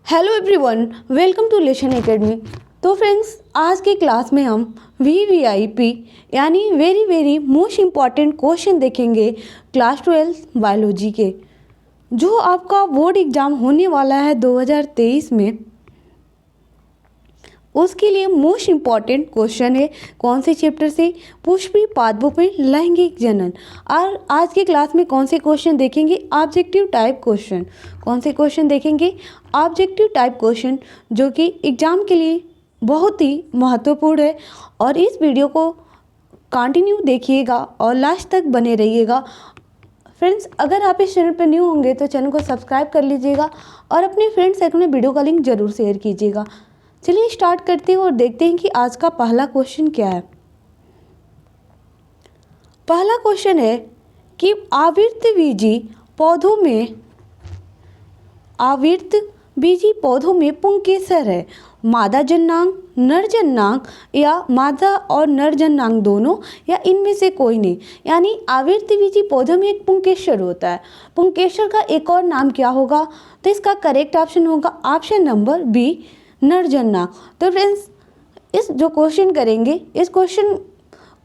Hello everyone, welcome to lesson academy. तो friends, आज की क्लास में हम VVIP यानी very very most important question देखेंगे क्लास 12 बायोलॉजी के, जो आपका बोर्ड एग्ज़ाम होने वाला है 2023 में। उसके लिए मोस्ट इम्पॉर्टेंट क्वेश्चन है कौन से चैप्टर से, पुष्पी पादपों में लैंगिक जनन। और आज की क्लास में कौन से क्वेश्चन देखेंगे, ऑब्जेक्टिव टाइप क्वेश्चन। कौन से क्वेश्चन देखेंगे, ऑब्जेक्टिव टाइप क्वेश्चन, जो कि एग्ज़ाम के लिए बहुत ही महत्वपूर्ण है। और इस वीडियो को कंटिन्यू देखिएगा और लास्ट तक बने रहिएगा। फ्रेंड्स, अगर आप इस चैनल पर न्यू होंगे तो चैनल को सब्सक्राइब कर लीजिएगा और अपने फ्रेंड्स सर्कल में वीडियो का लिंक जरूर शेयर कीजिएगा। चलिए स्टार्ट करते हैं और देखते हैं कि आज का पहला क्वेश्चन क्या है। पहला क्वेश्चन है कि आवृतबीजी पौधों में पुंकेसर है मादा जननांग, नर जननांग, या मादा और नर जननांग दोनों, या इनमें से कोई नहीं। यानी आवृतबीजी पौधों में एक पुंकेसर होता है। पुंकेसर का एक और नाम क्या होगा? तो इसका करेक्ट ऑप्शन होगा ऑप्शन नंबर बी, नर जननांग। तो फ्रेंड्स, इस जो क्वेश्चन करेंगे, इस क्वेश्चन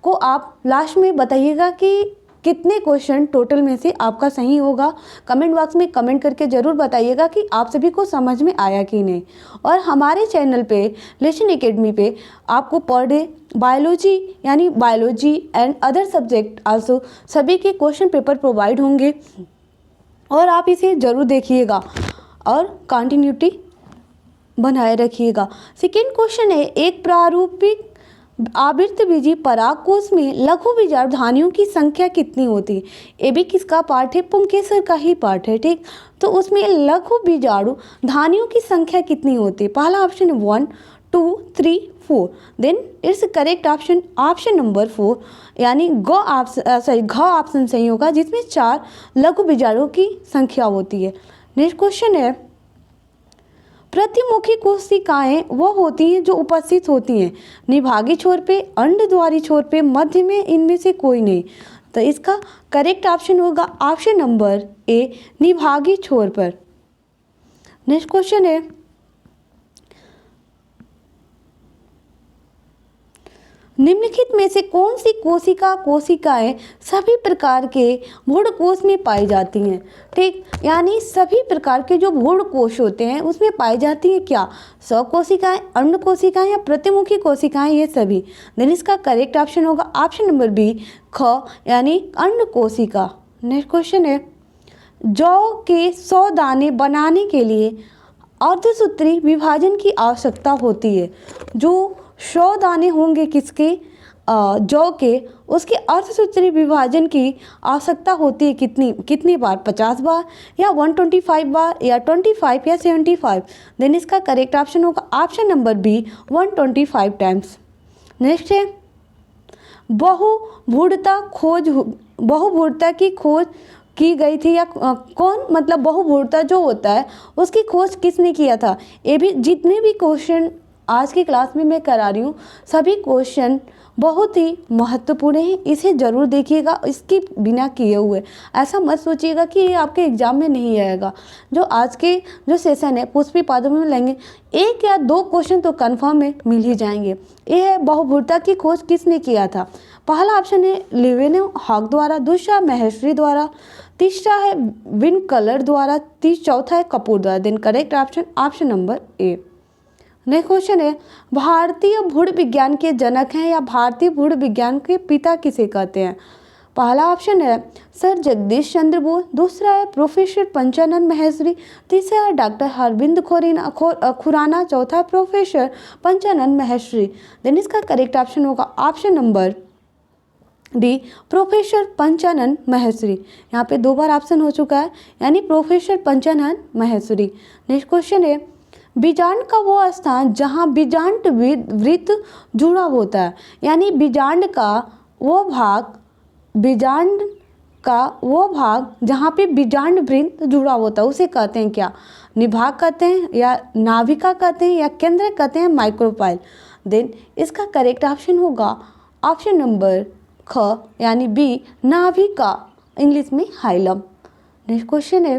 को आप लास्ट में बताइएगा कि कितने क्वेश्चन टोटल में से आपका सही होगा। कमेंट बॉक्स में कमेंट करके ज़रूर बताइएगा कि आप सभी को समझ में आया कि नहीं। और हमारे चैनल पे लेशन एकेडमी पे आपको पर डे बायोलॉजी यानी biology and other subject also सभी के क्वेश्चन पेपर प्रोवाइड होंगे और आप इसे ज़रूर देखिएगा और कंटिन्यूटी बनाए रखिएगा। सेकेंड क्वेश्चन है, एक प्रारूपिक आवृतबीजी परागकोश में लघु बीजाणु धानियों की संख्या कितनी होती है? ये भी किसका पार्ट है? पुंकेसर का ही पार्ट है, ठीक। तो उसमें लघु बीजाणु धानियों की संख्या कितनी होती है? पहला ऑप्शन है 1, 2, 3, 4। Then it's correct option option number 4, यानी घ ऑप्शन सही होगा, जिसमें 4 लघु बीजाणुओं की संख्या होती है। नेक्स्ट क्वेश्चन है, प्रतिमुखी कोशिकाएं वो होती हैं जो उपस्थित होती हैं निभागी छोर पे, अंडद्वारी छोर पे, मध्य में, इनमें से कोई नहीं। तो इसका करेक्ट ऑप्शन होगा ऑप्शन नंबर ए, निभागी छोर पर। नेक्स्ट क्वेश्चन है, निम्नलिखित में से कौन सी कोशिकाएं सभी प्रकार के भ्रूण कोश में पाई जाती हैं? ठीक, यानी सभी प्रकार के जो भ्रूण कोश होते हैं उसमें पाई जाती हैं क्या? स्वकोशिकाएं, अंड कोशिकाएं, या प्रतिमुखी कोशिकाएं, ये सभी। देन इसका करेक्ट ऑप्शन होगा ऑप्शन नंबर बी, ख, यानी अंड कोशिका। नेक्स्ट क्वेश्चन है, जौ के 100 दाने बनाने के लिए अर्धसूत्री विभाजन की आवश्यकता होती है। जो 100 दाने होंगे किसके, जौ के, उसके अर्धसूत्री विभाजन की आवश्यकता होती है कितनी बार? 50 बार, या 125 बार, या 25, या 75। देन इसका करेक्ट ऑप्शन होगा option number B, 125 times. Next है, बहुभुरता की खोज की गई थी, या कौन, मतलब बहुभुरता जो होता है उसकी खोज किसने किया था? ये भी जितने भी क्वेश्चन आज की क्लास में मैं करा रही हूँ सभी क्वेश्चन बहुत ही महत्वपूर्ण है, इसे ज़रूर देखिएगा। इसके बिना किए हुए ऐसा मत सोचिएगा कि ये आपके एग्जाम में नहीं आएगा। जो आज के जो सेशन है पुष्पी पादपों में लेंगे, 1 या 2 क्वेश्चन तो कन्फर्म में मिल ही जाएंगे। ये है, बहुभुरता की खोज किसने किया था? पहला ऑप्शन है लीवेनहॉक द्वारा, दूसरा महर्षि द्वारा, तीसरा है विनकलर द्वारा, चौथा है कपूर द्वारा। Then correct option option number A. Next question है, भारतीय भूण विज्ञान के जनक हैं या भारतीय भूण विज्ञान के पिता किसे कहते हैं? पहला ऑप्शन है सर जगदीश चंद्र बोस, दूसरा है प्रोफेसर पंचानन माहेश्वरी, तीसरा है डॉक्टर हरबिंद खुराना, चौथा प्रोफेसर पंचानन माहेश्वरी। देन इसका करेक्ट ऑप्शन होगा option number D, professor Panchanan Maheshwari. यहाँ पे 2 बार ऑप्शन हो चुका है, यानी professor Panchanan Maheshwari. Next question है, बीजांड का वो स्थान जहाँ बीजांड वृत्त जुड़ा होता है, यानी बीजांड का वो भाग जहाँ पे बीजांड वृत्त जुड़ा होता है उसे कहते हैं क्या? निभाग कहते हैं, या नाभिका कहते हैं, या केंद्र कहते हैं, माइक्रोपाइल। देन इसका करेक्ट ऑप्शन होगा ऑप्शन नंबर ख, यानी बी, नाभिका, इंग्लिश में हाइलम। नेक्स्ट क्वेश्चन है,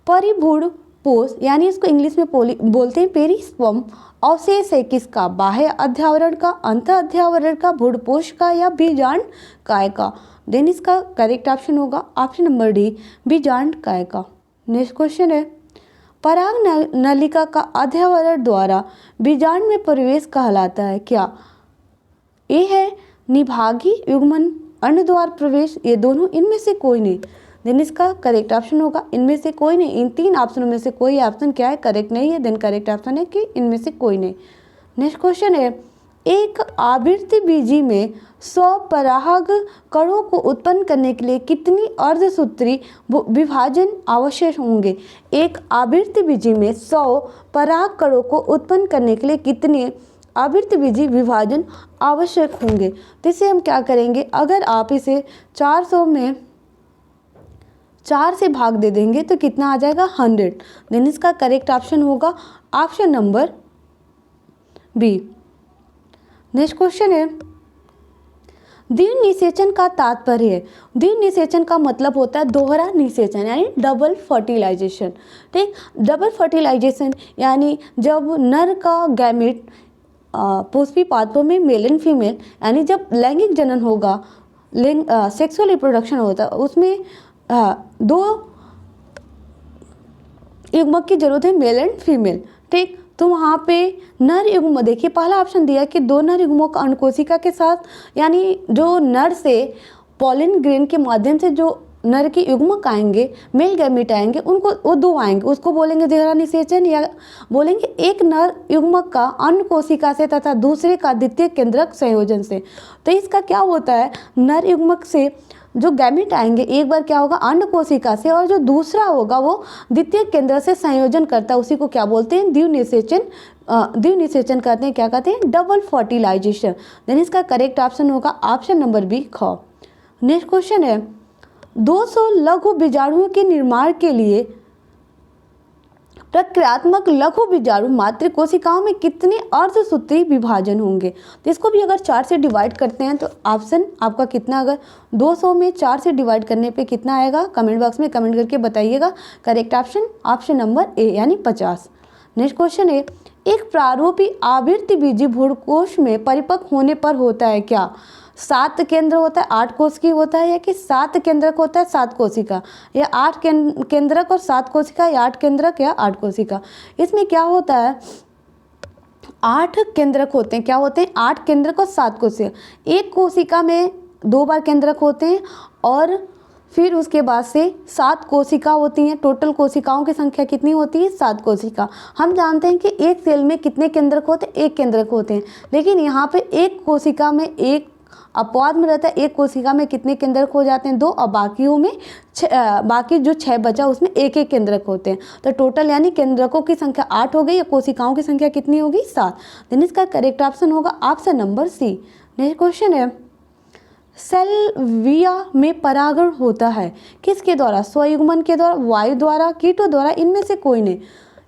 परिभूण पोस्ट यानी इसको इंग्लिश में बोलते हैं पेरिस्पर्म अवशेष है किसका? बाह्य अध्यावरण का, अंत अध्यावरण का, भ्रूणपोष का या बीजांड काय का? देन इसका करेक्ट ऑप्शन होगा ऑप्शन नंबर डी, बीजांड काय का। नेक्स्ट क्वेश्चन है, पराग नलिका का अध्यावरण द्वारा बीजांड में प्रवेश कहलाता है क्या? ए है निभागी युग्मन, अन्य द्वार प्रवेश, ये दोनों इनमें से कोई नहीं। देन इसका करेक्ट ऑप्शन होगा इनमें से कोई नहीं। इन तीन ऑप्शनों में से कोई ऑप्शन क्या है? करेक्ट नहीं है। देन करेक्ट ऑप्शन है कि इनमें से कोई नहीं। नेक्स्ट क्वेश्चन है, एक आवृत्ति बीजी में 100 पराग कणों को उत्पन्न करने के लिए कितनी अर्धसूत्री विभाजन आवश्यक होंगे? एक आवृत्ति बीजी में 100 पराग कणों को उत्पन्न करने के लिए कितने आवृत्ति बीजी विभाजन आवश्यक होंगे? तो इसे हम क्या करेंगे, अगर आप इसे 400 में 4 से भाग दे देंगे तो कितना आ जाएगा? 100। देन इसका करेक्ट ऑप्शन होगा option number B. Next question है, द्वितीय निषेचन का तात्पर्य है। द्वितीय निषेचन का मतलब होता है दोहरा निषेचन यानी डबल फर्टिलाइजेशन। ठीक, डबल फर्टिलाइजेशन यानी जब नर का गैमेट पुष्पी पादपों में मेल एंड फीमेल यानी जब लैंगिक जनन होगा, सेक्सुअल रिप्रोडक्शन होता है, उसमें 2 युग्मक की जरूरत है, मेल एंड फीमेल। ठीक, तो वहाँ पे नर युग्म, देखिए पहला ऑप्शन दिया कि 2 नर युग्मों का अंडकोशिका के साथ, यानी जो नर से पॉलिन ग्रेन के माध्यम से जो नर के युग्मक आएंगे, मेल गैमेट आएंगे, उनको वो 2 आएंगे, उसको बोलेंगे दोहरा निषेचन, या बोलेंगे एक नर युग्मक का अंडकोशिका से तथा दूसरे का द्वितीय केंद्रक संयोजन से। तो इसका क्या होता है, नर युग्मक से जो गैमेट आएंगे एक बार क्या होगा अंड कोशिका से, और जो दूसरा होगा वो द्वितीय केंद्र से संयोजन करता है, उसी को क्या बोलते हैं? द्वितीय निषेचन। द्वितीय निषेचन कहते हैं, क्या कहते हैं? Double fertilization. देन इसका करेक्ट ऑप्शन होगा ऑप्शन नंबर बी, ख। नेक्स्ट क्वेश्चन है, 200 लघु बीजाणुओं के निर्माण के लिए प्रक्रियात्मक लघु बीजाणु मातृ कोशिकाओं में कितने अर्धसूत्री विभाजन होंगे? तो इसको भी अगर 4 से डिवाइड करते हैं तो ऑप्शन आपका कितना, अगर 200 में 4 से डिवाइड करने पे कितना आएगा? कमेंट बॉक्स में कमेंट करके बताइएगा। करेक्ट ऑप्शन ऑप्शन नंबर ए यानी 50। नेक्स्ट क्वेश्चन है, एक प्रारूपी आवृत्ति बीजी भ्रूणकोश में परिपक्व होने पर होता है क्या? 7 केंद्र होता है, 8 कोशिकी होता है, या कि 7 केंद्रक होता है 7 कोशिका, या 8 केंद्रक और 7 कोशिका, या 8 केंद्रक या 8 कोशिका? इसमें क्या होता है, 8 केंद्रक होते हैं। क्या होते हैं? 8 केंद्रक और 7 कोशिका। एक कोशिका में 2 बार केंद्रक होते हैं, और फिर उसके बाद से 7 कोशिका होती हैं। टोटल कोशिकाओं की संख्या कितनी होती है? 7 कोशिका। हम जानते हैं कि एक सेल में कितने केंद्रक होते हैं? 1 केंद्रक होते हैं, लेकिन यहाँ पे एक कोशिका में एक अपवाद में रहता है। एक कोशिका में कितने केंद्रक हो जाते हैं? 2, और बाकियों में बाकी जो 6 बचा उसमें 1 केंद्रक होते हैं। तो टोटल यानी केंद्रकों की संख्या 8 हो गई, या कोशिकाओं की संख्या कितनी होगी? 7। देन इसका करेक्ट ऑप्शन होगा option number C. Next question है, सेल्विया में परागण होता है किसके द्वारा? स्वयुग्मन के द्वारा, वायु द्वारा, कीटों द्वारा, इनमें से कोई नहीं।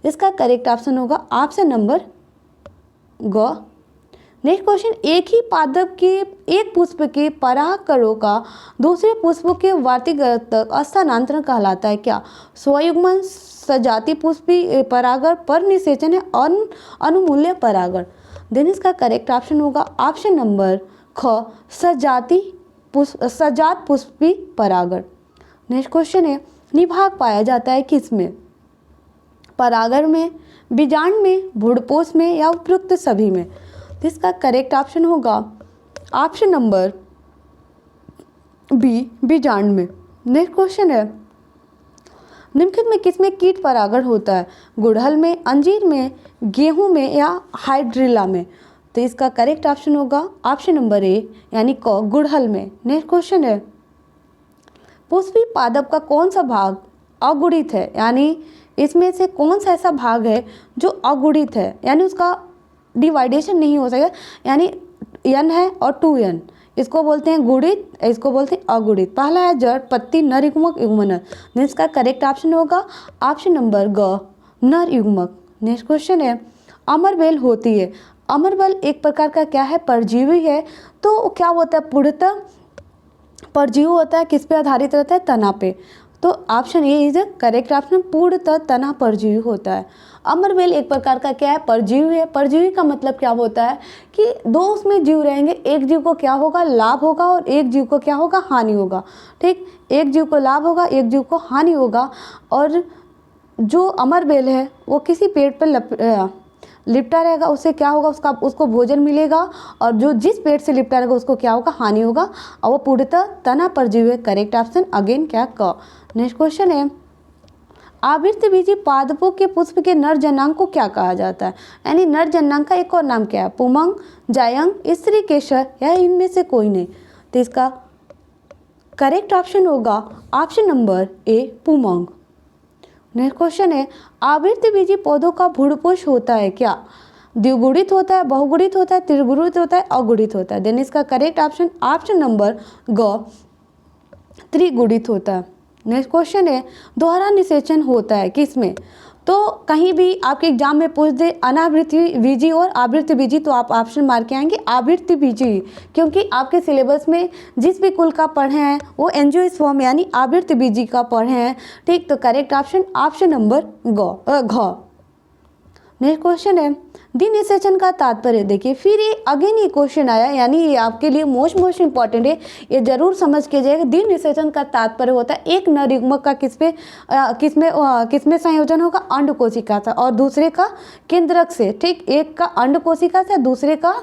इसका करेक्ट ऑप्शन होगा ऑप्शन नंबर ग। नेक्स्ट क्वेश्चन, एक ही पादप के एक पुष्प के परागकणों का दूसरे पुष्पों के वार्तिक तक स्थानांतरण कहलाता है क्या? स्वयुग्मन, सजाति पुष्पी परागण, पर निषेचन है, अनुमूल्य परागण। देन इसका करेक्ट ऑप्शन होगा ऑप्शन नंबर ख, सजात पुष्पी परागण। नेक्स्ट क्वेश्चन है, निभाग पाया जाता है किसमें? परागण में, बीजांड में, भ्रूणपोष में, या उपयुक्त सभी में? इसका करेक्ट ऑप्शन होगा ऑप्शन नंबर बी, बीजांड में। नेक्स्ट क्वेश्चन है, निम्नलिखित में किसमें कीट परागण होता है? गुड़हल में, अंजीर में, गेहूं में, या हाइड्रिला में? तो इसका करेक्ट ऑप्शन होगा ऑप्शन नंबर ए यानी क, गुड़हल में। नेक्स्ट क्वेश्चन है, पुष्पी पादप का कौन सा भाग अगुणित है? यानी इसमें से कौन सा ऐसा भाग है जो अगुणित है, यानी उसका डिवाइडेशन नहीं हो सकेगा, यानी n है और 2n, इसको बोलते हैं गुणित, इसको बोलते हैं अगुणित। पहला है जड़, पत्ती, नर युग्मक, युग्मनर। इसका करेक्ट ऑप्शन होगा ऑप्शन नंबर ग, नर युग्मक। नेक्स्ट क्वेश्चन है, अमरबेल होती है। अमरबेल एक प्रकार का क्या है? परजीवी है। तो क्या होता है? पूर्णतः परजीवी होता है, किस पे आधारित रहता है? तना पे। तो option A is correct option. पूर्णतः तना परजीवी होता है। अमरबेल एक प्रकार का क्या है, परजीवी है। परजीवी का मतलब क्या होता है कि दो उसमें जीव रहेंगे, एक जीव को क्या होगा, लाभ होगा, और एक जीव को क्या होगा, हानि होगा। ठीक, एक जीव को लाभ होगा, एक जीव को हानि होगा। और जो अमरबेल है वो किसी पेड़ पर लिपटा रहेगा, उससे क्या होगा, उसको भोजन मिलेगा, और जो जिस पेड़ से लिपटा रहेगा उसको क्या होगा, हानि होगा, और वो पूर्णतः तना परजीवी है। करेक्ट ऑप्शन अगेन क्या, क। नेक्स्ट क्वेश्चन है, आवृतबीजी पादपों के पुष्प के नर जनांग को क्या कहा जाता है? यानी नर जनांग का एक और नाम क्या है, पुमंग, जायंग, स्त्री केशर, या इनमें से कोई नहीं। तो इसका करेक्ट ऑप्शन होगा ऑप्शन नंबर ए, पुमंग। नेक्स्ट क्वेश्चन है, आवृतबीजी पौधों का भ्रूणपोष होता है क्या? द्विगुणित होता है, बहुगुणित होता है, त्रिगुणित होता है, अगुणित होता है। देन इसका करेक्ट ऑप्शन ऑप्शन नंबर ग, त्रिगुणित होता है। नेक्स्ट क्वेश्चन है, दोहरा निषेचन होता है किसमें? तो कहीं भी आपके एग्जाम में पूछ दे अनावृत्ति बीजी और आवृत्ति बीजी, तो आप ऑप्शन मार के आएंगे आवृत्ति बीजी, क्योंकि आपके सिलेबस में जिस भी कुल का पढ़े हैं वो एंजियोस्पर्म यानी आवृत्ति बीजी का पढ़े हैं। ठीक, तो करेक्ट ऑप्शन ऑप्शन नंबर घ। नेक्स्ट क्वेश्चन है, दिनिषेचन का तात्पर्य। देखिए फिर ये अगेन ये क्वेश्चन आया, यानी ये आपके लिए मोस्ट इंपॉर्टेंट है, ये जरूर समझ के जाएगा। दिनिषेचन का तात्पर्य होता है एक नर युग्मक का किसमें संयोजन होगा, अंड कोशिका से, और दूसरे का केंद्रक से। ठीक, एक का अंड कोशिका से, दूसरे का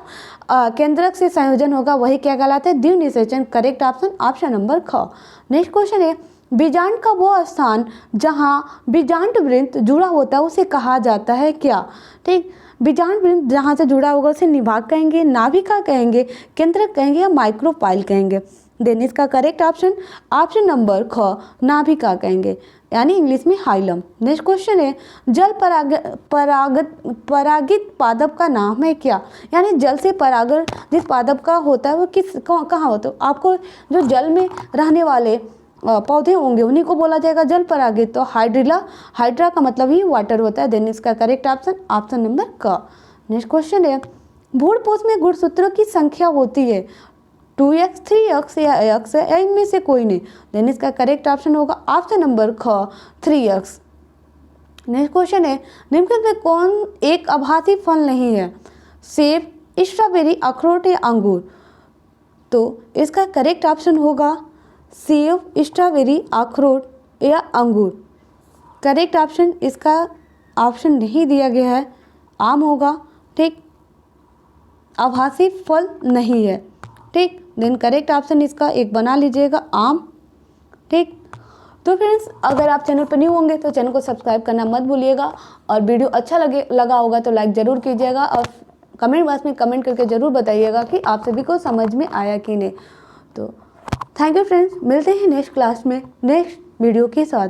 केंद्रक से संयोजन होगा, वही क्या कहलाता है, द्विनिषेचन। करेक्ट ऑप्शन ऑप्शन नंबर ख। नेक्स्ट क्वेश्चन है, बीजांड का वो स्थान जहां बीजांड वृंत जुड़ा होता है उसे कहा जाता है क्या? ठीक, बीजांड वृंत जहां से जुड़ा होगा उसे निभाग कहेंगे, नाभिका कहेंगे, केंद्रक कहेंगे, या माइक्रोपाइल कहेंगे। देन इसका करेक्ट ऑप्शन ऑप्शन नंबर ख, नाभिका कहेंगे, यानी इंग्लिश में हाइलम। नेक्स्ट क्वेश्चन है, जल परागित पादप का नाम है क्या? यानी जल से परागण जिस पादप का होता है वो कहाँ होता है? आपको जो जल में रहने वाले पौधे होंगे उन्हीं को बोला जाएगा जल परागित। तो हाइड्रा का मतलब ही वाटर होता है। देन इसका करेक्ट ऑप्शन ऑप्शन नंबर क। नेक्स्ट क्वेश्चन है, भ्रूणपोष में गुणसूत्रों की संख्या होती है 2x, 3x या x, या इनमें से कोई नहीं। देन इसका करेक्ट ऑप्शन होगा ऑप्शन नंबर ख, 3x। नेक्स्ट क्वेश्चन है, निम्नलिखित में कौन एक आभासी फल नहीं है? सेब, स्ट्रॉबेरी, अखरोट या अंगूर। तो इसका करेक्ट ऑप्शन होगा सेब, स्ट्रॉबेरी, अखरोट या अंगूर। करेक्ट ऑप्शन इसका ऑप्शन नहीं दिया गया है, आम होगा। ठीक, आभासी फल नहीं है। ठीक, देन करेक्ट ऑप्शन इसका एक बना लीजिएगा, आम। ठीक, तो फ्रेंड्स अगर आप चैनल पर न्यू होंगे तो चैनल को सब्सक्राइब करना मत भूलिएगा, और वीडियो अच्छा लगा होगा तो लाइक ज़रूर कीजिएगा, और कमेंट बॉक्स में कमेंट करके ज़रूर बताइएगा कि आप सभी को समझ में आया कि नहीं। तो थैंक यू फ्रेंड्स, मिलते हैं नेक्स्ट क्लास में नेक्स्ट वीडियो के साथ।